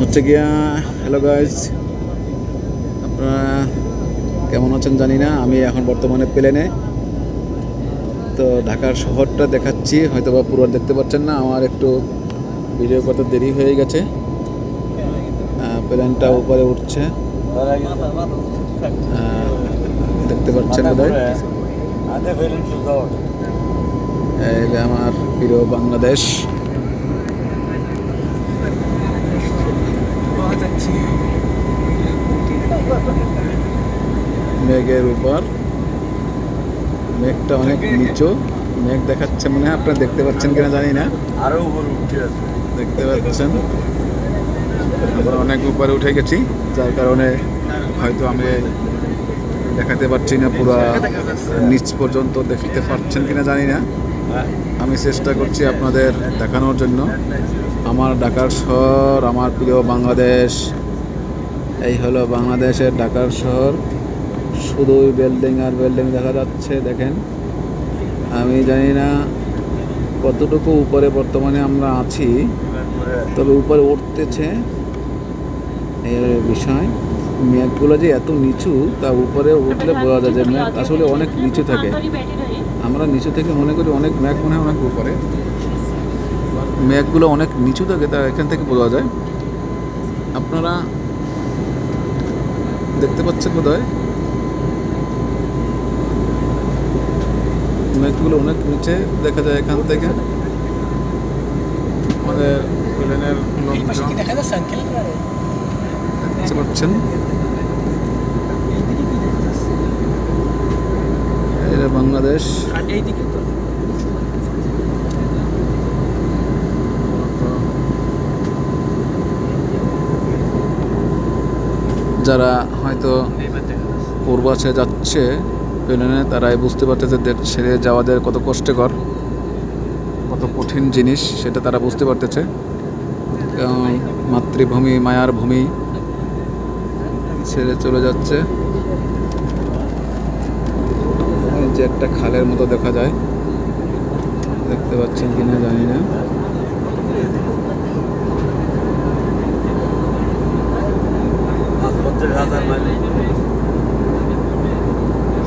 হচ্ছে গিয়া hello guys, আপনারা কেমন আছেন জানি না। আমি এখন বর্তমানে প্লেনে, তো ঢাকার শহরটা দেখাচ্ছি, হয়তো বা পুরো দেখতে পাচ্ছেন না, আমার একটু ভিডিও করতে দেরি হয়ে গেছে। প্লেনটা উপরে উঠছে, দেখতে পাচ্ছেন বোধহয়। এই যে আমার প্রিয় বাংলাদেশ। মেঘের উপর, মেঘটা অনেক নিচু, মেঘ দেখাচ্ছে মনে হয়, আপনারা দেখতে পাচ্ছেন কিনা জানি না। আরো উপরে উঠে আছে, দেখতে পাচ্ছেন আমরা অনেক উপরে উঠে গেছি, যার কারণে হয়তো আমি দেখাতে পারছি না পুরা নিচ পর্যন্ত, দেখতে পাচ্ছেন কিনা জানি না। আমি চেষ্টা করছি আপনাদের দেখানোর জন্য আমার ঢাকার শহর, আমার প্রিয় বাংলাদেশ। এই হলো বাংলাদেশের ঢাকার শহর, শুধুই বিল্ডিং আর বিল্ডিং দেখা যাচ্ছে। দেখেন, আমি জানি না কতটুকু উপরে বর্তমানে আমরা আছি, তবে উপরে উঠতেছে এর বিষয়। মেঘগুলো যে এত নিচু, তা উপরে উঠলে বোঝা যায় যে মেঘ আসলে অনেক নিচু থাকে। আমরা নিচু থেকে মনে করি অনেক মেঘ মনে হয় অনেক উপরে, মেঘগুলো অনেক নিচু থাকে, তা এখান থেকে বোঝা যায়। আপনারা দেখতে পাচ্ছেন বোধহয়, মেঘগুলো অনেক নিচে দেখা যায় এখান থেকে। আমাদের প্লেনের লোকজন দেখতে পাচ্ছেন, এটা বাংলাদেশ। যারা হয়তো পূর্বাচে যাচ্ছে প্লেনে, তারাই বুঝতে পারতেছে দেশ ছেড়ে যাওয়াদের কত কষ্টকর, কত কঠিন জিনিস, সেটা তারা বুঝতে পারতেছে। কারণ মাতৃভূমি, মায়ার ভূমি ছেড়ে চলে যাচ্ছে। এই যে একটা খালের মতো দেখা যায়, দেখতে পাচ্ছেন কিনা জানি না।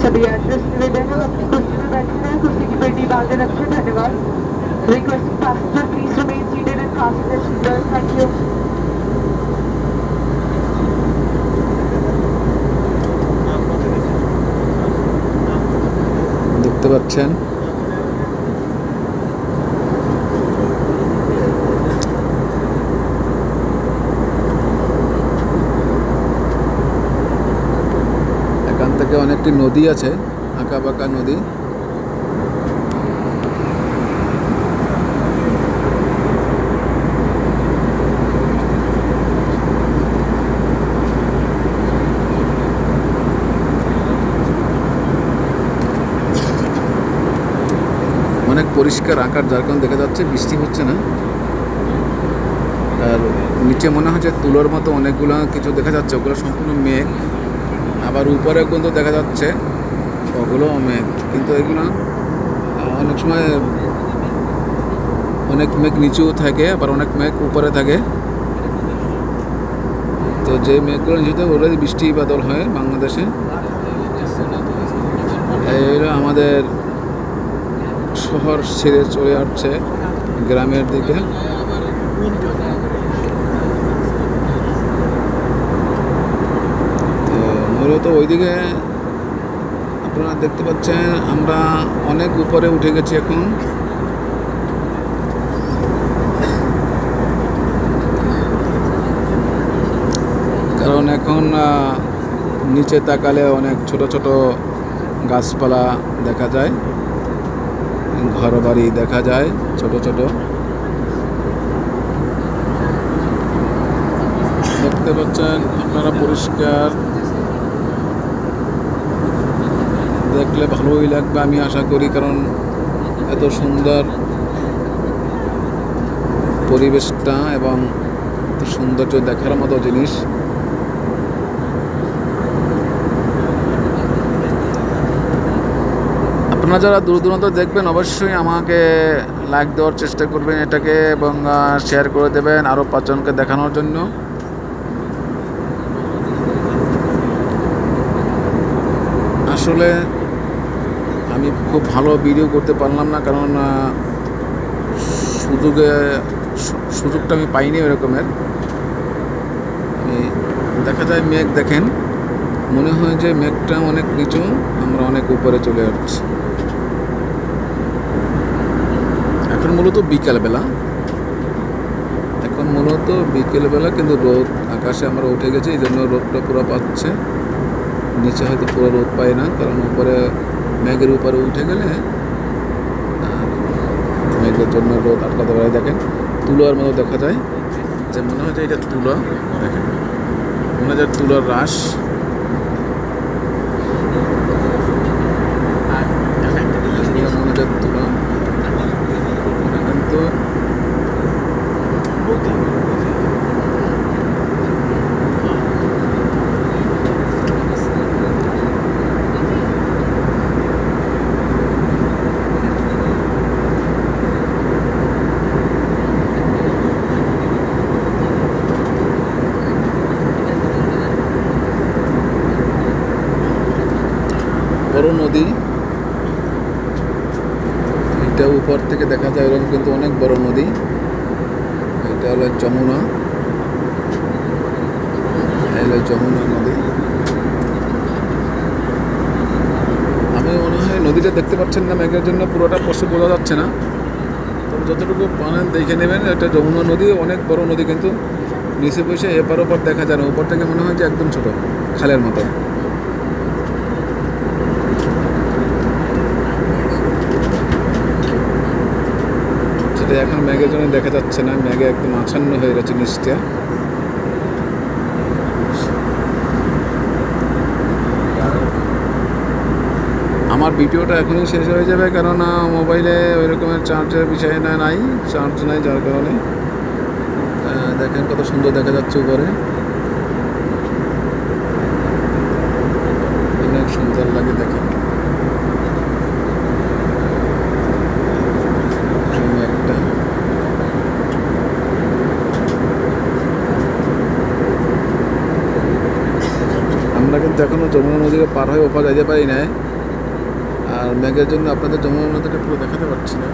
सभी यात्री निवेदन है, अपनी कुर्सी में बैठे हैं, कुर्सी की पेटी बांधे रखें। धन्यवाद। Requesting passenger please remain seated and fasten their seatbelts. Thank you. দেখতে পাচ্ছেন এখান থেকে অনেকটি নদী আছে, আঁকা বাঁকা নদী। অনেক পরিষ্কার আকার, যার কারণে দেখা যাচ্ছে বৃষ্টি হচ্ছে না। আর নিচে মনে হচ্ছে তুলোর মতো অনেকগুলো কিছু দেখা যাচ্ছে, ওগুলো সম্পূর্ণ মেঘ। আবার উপরে কিন্তু দেখা যাচ্ছে ওগুলো মেঘ, কিন্তু এগুলো অনেক সময় অনেক মেঘ নিচু থাকে, আবার অনেক মেঘ উপরে থাকে। তো যে মেঘগুলো নিচুতে ওগুলোই বৃষ্টি বাদল হয় বাংলাদেশে। এরা আমাদের শহর ছেড়ে চলে আসছে গ্রামের দিকে। তো মূলত ওইদিকে আপনারা দেখতে পাচ্ছেন আমরা অনেক উপরে উঠে গেছি এখন। কারণ এখন নিচে তাকালে অনেক ছোট ছোট গাছপালা দেখা যায়, ঘর বাড়ি দেখা যায় ছোট ছোট। দেখতে পাচ্ছেন আপনারা পরিষ্কার, দেখলে ভালোই লাগবে আমি আশা করি, কারণ এত সুন্দর পরিবেশটা এবং সৌন্দর্য দেখার মতো জিনিস। আপনারা যারা দূর দূরান্ত দেখবেন অবশ্যই আমাকে লাইক দেওয়ার চেষ্টা করবেন এটাকে, এবং শেয়ার করে দেবেন আরও 5 জনকে দেখানোর জন্য। আসলে আমি খুব ভালো ভিডিও করতে পারলাম না, কারণ সুযোগটা আমি পাইনি ওই রকমের। আমি দেখা যায় মেঘ দেখেন, মনে হয় যে মেঘটা অনেক নিচু, আমরা অনেক উপরে চলে যাচ্ছি। এখন মূলত বিকেলবেলা, কিন্তু রোদ আকাশে আমরা উঠে গেছি, এই জন্য রোদটা পুরো পাচ্ছে। নিচে হয়তো পুরো রোদ পাই না, কারণ উপরে মেঘের উপরে উঠে গেলে মেঘের জন্য রোদ আটকাতে পারে। দেখেন তুলার মতো দেখা যায়, যে মনে হয় যে এটা তুলা, দেখেন মনে হয় তুলার রাশ। মনে হয় তুলা, কিন্তু বড় নদী, এটা উপর থেকে দেখা যায় এরকম, কিন্তু অনেক বড় নদী। এটা হলো যমুনা, যমুনা নদী। আমি মনে হয় নদীটা দেখতে পাচ্ছেন না মেঘের জন্য, পুরোটা স্পষ্ট বোঝা যাচ্ছে না, তবে যতটুকু পানেন দেখে নেবেন। এটা যমুনা নদী, অনেক বড় নদী, কিন্তু নিচে বসে এপার ওপার দেখা যায় না। উপর থেকে মনে হয় যে একদম ছোট খালের মতো। সেটা এখন মেঘের জন্য দেখা যাচ্ছে না, মেঘে একদম আচ্ছন্ন হয়ে গেছে নিচটা। আমার ভিডিওটা এখনই শেষ হয়ে যাবে, কারণ মোবাইলে ওই রকমের চার্জের বিষয় চার্জ নাই, যার কারণে দেখেন কত সুন্দর দেখা যাচ্ছে উপরে, অনেক সুন্দর লাগে দেখেন। একটা আমরা কিন্তু এখনো যমুনা নদীকে পার হয়ে ওপার যেতে পারি না, আর মেঘের জন্য আপনাদের যমুনা নদীটা পুরো দেখাতে পারছি না।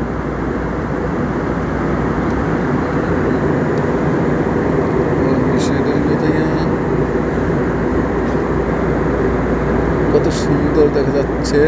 কত সুন্দর দেখা যাচ্ছে।